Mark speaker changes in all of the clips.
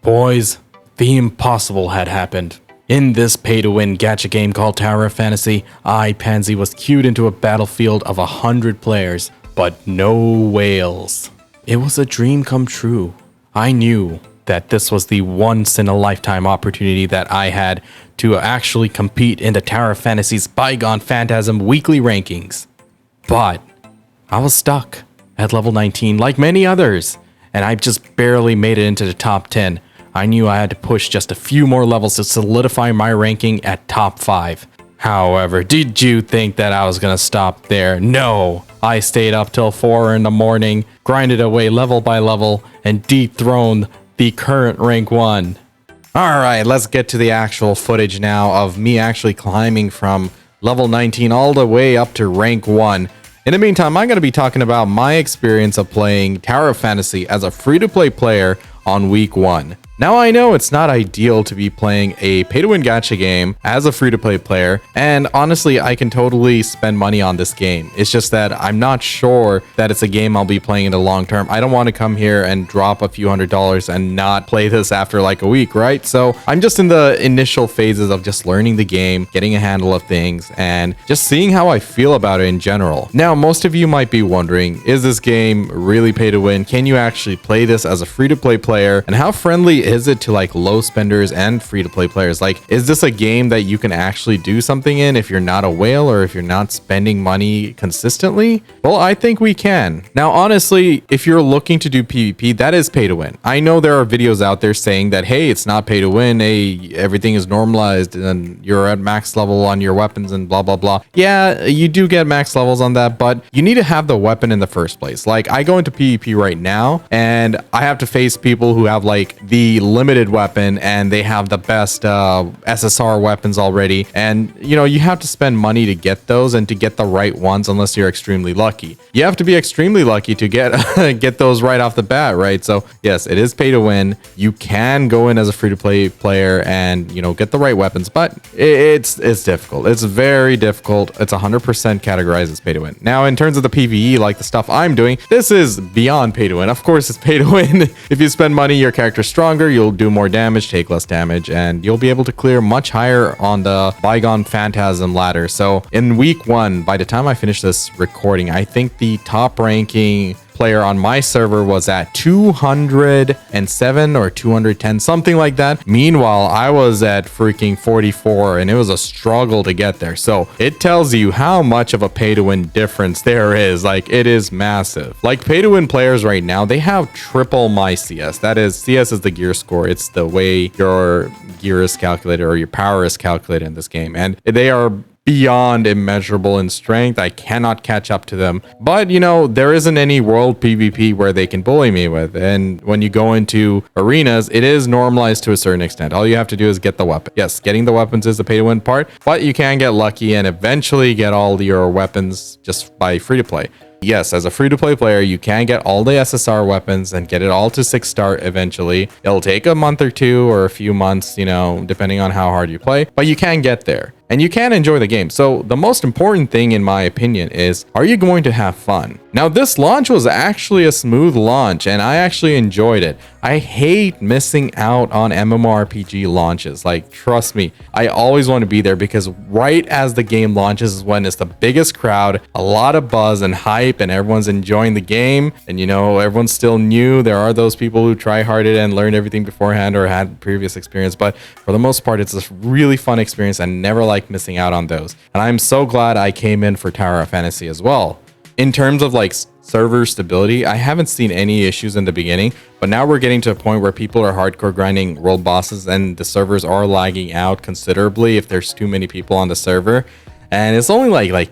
Speaker 1: Boys, the impossible had happened. In this pay-to-win gacha game called Tower of Fantasy, I, Pansy, was queued into a battlefield of 100 players, but no whales. It was a dream come true. I knew that this was the once-in-a-lifetime opportunity that I had to actually compete in the Tower of Fantasy's Bygone Phantasm weekly rankings. But I was stuck at level 19 like many others, and I just barely made it into the top 10. I knew I had to push just a few more levels to solidify my ranking at top 5. However, did you think that I was gonna stop there? No! I stayed up till 4 in the morning, grinded away level by level, and dethroned the current rank 1. Alright, let's get to the actual footage now of me actually climbing from level 19 all the way up to rank 1. In the meantime, I'm going to be talking about my experience of playing Tower of Fantasy as a free-to-play player on week 1. Now I know it's not ideal to be playing a pay-to-win gacha game as a free-to-play player, and honestly I can totally spend money on this game. It's just that I'm not sure that it's a game I'll be playing in the long term. I don't want to come here and drop a few $100s and not play this after like a week, right? So I'm just in the initial phases of just learning the game, getting a handle of things, and just seeing how I feel about it in general. Now most of you might be wondering, is this game really pay-to-win? Can you actually play this as a free-to-play player? And how friendly is it to like low spenders and free-to-play players? Like, is this a game that you can actually do something in if you're not a whale or if you're not spending money consistently? Well, I think we can. Now, honestly, if you're looking to do PvP, that is pay to win. I know there are videos out there saying that, hey, it's not pay to win, hey, everything is normalized and you're at max level on your weapons and blah, blah, blah. Yeah, you do get max levels on that, but you need to have the weapon in the first place. Like, I go into PvP right now and I have to face people who have like the limited weapon and they have the best SSR weapons already, and you know, you have to spend money to get those and to get the right ones unless you're extremely lucky. You have to be extremely lucky to get get those right off the bat, right? So yes, it is pay to win. You can go in as a free-to-play player and, you know, get the right weapons, but it's difficult. It's very difficult. It's 100% categorized as pay to win. Now in terms of the PvE, like the stuff I'm doing, this is beyond pay to win. Of course it's pay to win. If you spend money, your character's stronger, you'll do more damage, take less damage, and you'll be able to clear much higher on the Bygone Phantasm ladder. So in week 1, by the time I finish this recording, I think the top ranking player on my server was at 207 or 210, something like that. Meanwhile, I was at freaking 44 and it was a struggle to get there. So it tells you how much of a pay to win difference there is. Like, it is massive. Like, pay to win players right now, they have triple my CS. That is, CS is the gear score. It's the way your gear is calculated or your power is calculated in this game. And they are beyond immeasurable in strength. I cannot catch up to them, but you know, there isn't any world PvP where they can bully me with. And when you go into arenas, it is normalized to a certain extent. All you have to do is get the weapon. Yes, getting the weapons is the pay to win part, but you can get lucky and eventually get all your weapons just by free to play. Yes, as a free-to-play player, you can get all the SSR weapons and get it all to 6-star eventually. It'll take a month or two or a few months, you know, depending on how hard you play, but you can get there. And you can enjoy the game. So the most important thing, in my opinion, is, are you going to have fun? Now, this launch was actually a smooth launch, and I actually enjoyed it. I hate missing out on MMORPG launches. Like, trust me, I always want to be there because right as the game launches is when it's the biggest crowd, a lot of buzz and hype, and everyone's enjoying the game. And, you know, everyone's still new. There are those people who try-harded and learned everything beforehand or had previous experience. But for the most part, it's a really fun experience and never like missing out on those. And I'm so glad I came in for Tower of Fantasy as well. In terms of like server stability, I haven't seen any issues in the beginning, but now we're getting to a point where people are hardcore grinding world bosses and the servers are lagging out considerably if there's too many people on the server. And it's only like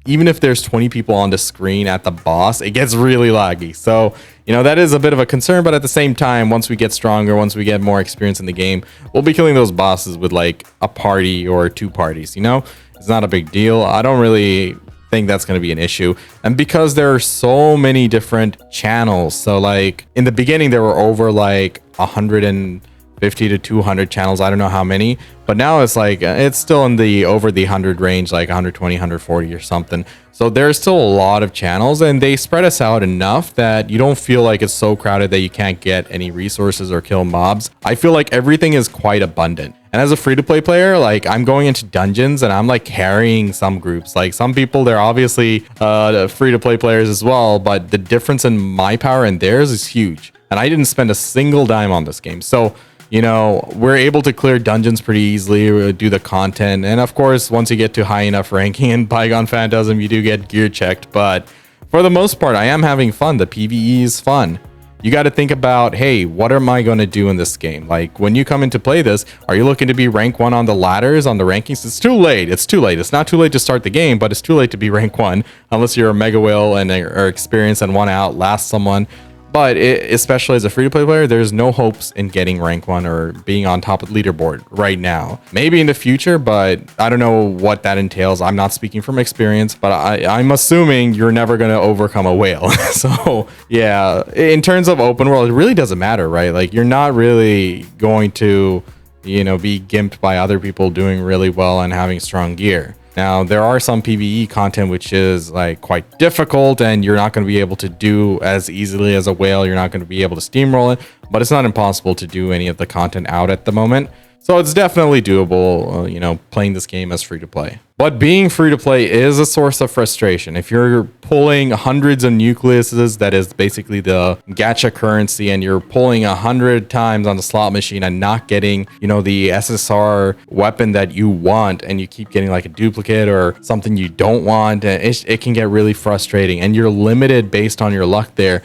Speaker 1: even if there's 20 people on the screen at the boss, it gets really laggy. So, you know, that is a bit of a concern, but at the same time, once we get stronger, once we get more experience in the game, we'll be killing those bosses with like a party or 2 parties, you know? It's not a big deal. I don't really think that's going to be an issue. And because there are so many different channels, so like in the beginning, there were over like 150 50 to 200 channels. I don't know how many, but now it's like it's still in the over the 100 range, like 120, 140 or something. So there's still a lot of channels, and they spread us out enough that you don't feel like it's so crowded that you can't get any resources or kill mobs. I feel like everything is quite abundant. And as a free-to-play player, like I'm going into dungeons and I'm like carrying some groups. Like some people, they're obviously free-to-play players as well, but the difference in my power and theirs is huge. And I didn't spend a single dime on this game. So, you know, we're able to clear dungeons pretty easily, do the content. And of course, once you get to high enough ranking in Bygone Phantasm, you do get gear checked. But for the most part, I am having fun. The PvE is fun. You got to think about, hey, what am I going to do in this game? Like when you come in to play this, are you looking to be rank 1 on the ladders, on the rankings? It's too late. It's too late. It's not too late to start the game, but it's too late to be rank 1 unless you're a mega whale and are experienced and want to outlast someone. But especially as a free-to-play player, there's no hopes in getting rank 1 or being on top of the leaderboard right now. Maybe in the future, but I don't know what that entails. I'm not speaking from experience, but I'm assuming you're never going to overcome a whale. So yeah, in terms of open world, it really doesn't matter, right? Like you're not really going to, you know, be gimped by other people doing really well and having strong gear. Now, there are some PvE content which is like quite difficult and you're not going to be able to do as easily as a whale. You're not going to be able to steamroll it, but it's not impossible to do any of the content out at the moment. So it's definitely doable, you know, playing this game as free to play. But being free to play is a source of frustration. If you're pulling hundreds of nucleuses, that is basically the gacha currency, and you're pulling 100 times on the slot machine and not getting, you know, the SSR weapon that you want, and you keep getting like a duplicate or something you don't want, it can get really frustrating, and you're limited based on your luck there.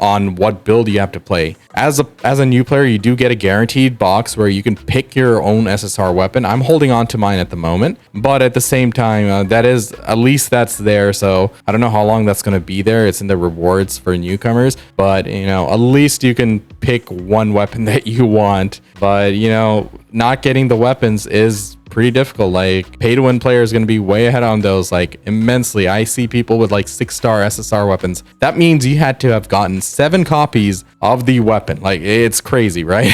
Speaker 1: On what build you have to play. As a new player, you do get a guaranteed box where you can pick your own SSR weapon. I'm holding on to mine at the moment, but at the same time, that is, at least that's there. So I don't know how long that's going to be there. It's in the rewards for newcomers, but you know, at least you can pick one weapon that you want. But you know, not getting the weapons is pretty difficult. Like pay to win player is going to be way ahead on those, like immensely. I see people with like 6-star SSR weapons. That means you had to have gotten 7 copies of the weapon. Like it's crazy, right?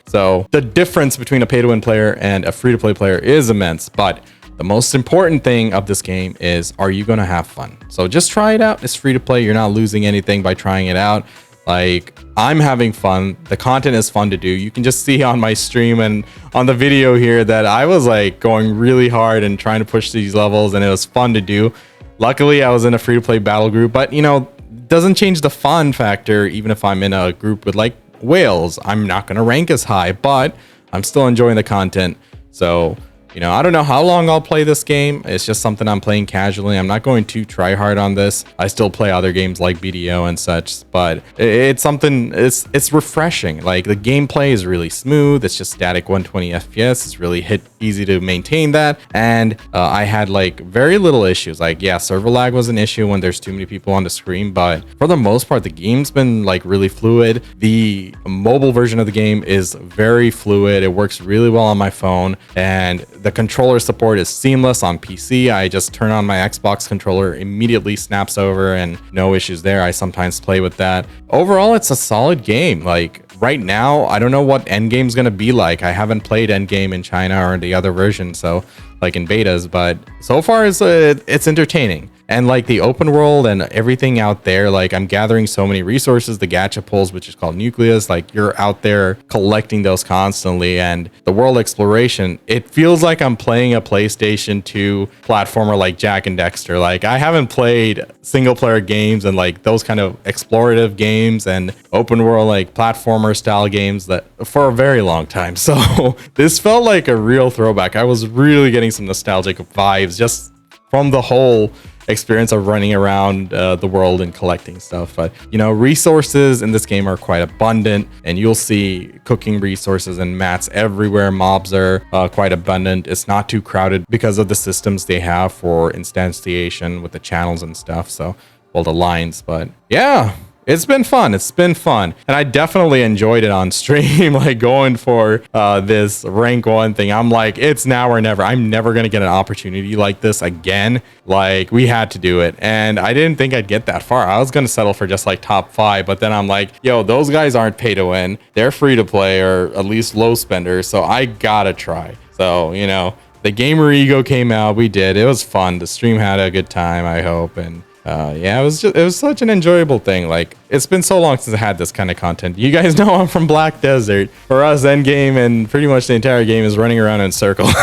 Speaker 1: So the difference between a pay to win player and a free to play player is immense. But the most important thing of this game is, are you going to have fun? So just try it out. It's free to play. You're not losing anything by trying it out. Like I'm having fun. The content is fun to do. You can just see on my stream and on the video here that I was like going really hard and trying to push these levels, and it was fun to do. Luckily, I was in a free-to-play battle group, but you know, doesn't change the fun factor. Even if I'm in a group with like whales, I'm not going to rank as high, but I'm still enjoying the content. So, you know, I don't know how long I'll play this game. It's just something I'm playing casually. I'm not going to try hard on this. I still play other games like BDO and such, but it's something, it's refreshing. Like the gameplay is really smooth. It's just static 120 FPS. It's really easy to maintain that. And I had like very little issues. Like, yeah, server lag was an issue when there's too many people on the screen, but for the most part, the game's been like really fluid. The mobile version of the game is very fluid. It works really well on my phone, and the controller support is seamless on PC. I just turn on my Xbox controller, immediately snaps over, and no issues there. I sometimes play with that. Overall, it's a solid game. Like right now, I don't know what Endgame is going to be like. I haven't played Endgame in China or the other version, so like in betas, but so far it's entertaining. And like the open world and everything out there, like I'm gathering so many resources, the gacha pulls, which is called nucleus, like you're out there collecting those constantly. And the world exploration, it feels like I'm playing a PlayStation 2 platformer like Jak and Daxter. Like I haven't played single player games and like those kind of explorative games and open world like platformer style games that for a very long time. So this felt like a real throwback. I was really getting some nostalgic vibes just from the whole experience of running around the world and collecting stuff. But you know, resources in this game are quite abundant, and you'll see cooking resources and mats everywhere. Mobs are quite abundant. It's not too crowded because of the systems they have for instantiation with the channels and stuff. So, well, the lines, but yeah, it's been fun. It's been fun. And I definitely enjoyed it on stream, like going for this rank 1 thing. I'm like, it's now or never. I'm never going to get an opportunity like this again. Like, we had to do it. And I didn't think I'd get that far. I was going to settle for just like top 5. But then I'm like, yo, those guys aren't pay to win. They're free to play, or at least low spenders. So I got to try. So, you know, the gamer ego came out. We did. It was fun. The stream had a good time, I hope. And yeah, it was such an enjoyable thing. Like, it's been so long since I had this kind of content. You guys know I'm from Black Desert. For us, endgame and pretty much the entire game is running around in circles.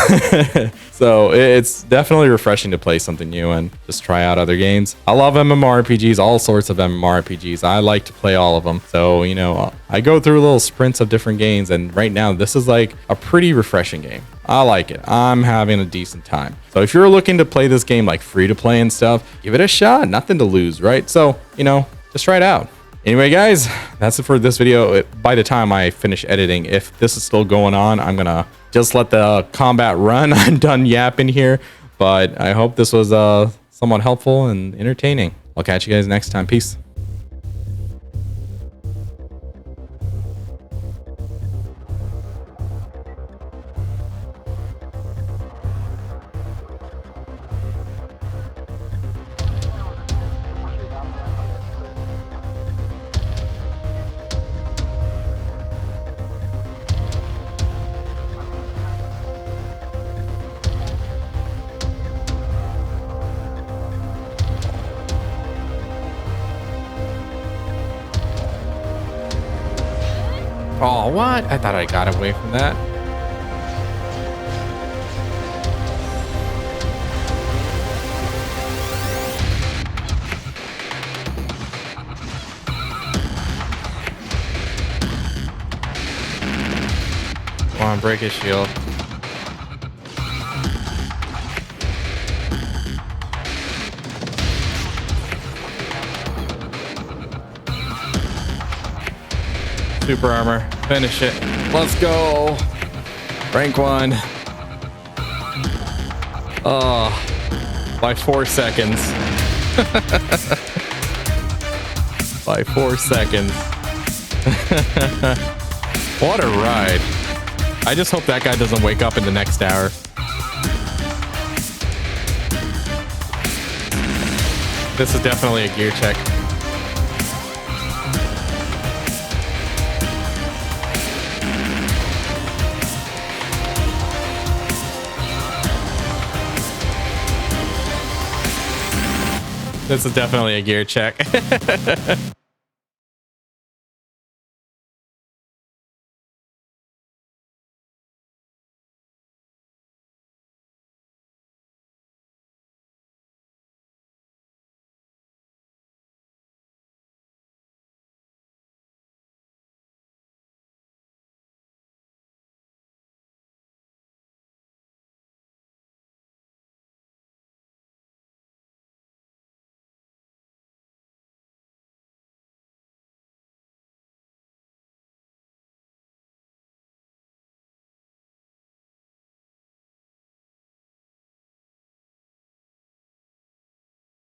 Speaker 1: So it's definitely refreshing to play something new and just try out other games. I love MMORPGs, all sorts of MMORPGs. I like to play all of them. So, you know, I go through little sprints of different games, and right now this is like a pretty refreshing game. I like it. I'm having a decent time. So if you're looking to play this game like free to play and stuff, give it a shot. Nothing to lose, right? So, you know, just try it out. Anyway, guys, that's it for this video. By the time I finish editing, if this is still going on, I'm gonna just let the combat run. I'm done yapping here, but I hope this was somewhat helpful and entertaining. I'll catch you guys next time. Peace. Oh, what? I thought I got away from that. Come on, break his shield. Super armor. Finish it. Let's go. Rank 1. Oh, by 4 seconds. By 4 seconds. What a ride. I just hope that guy doesn't wake up in the next hour. This is definitely a gear check. This is definitely a gear check.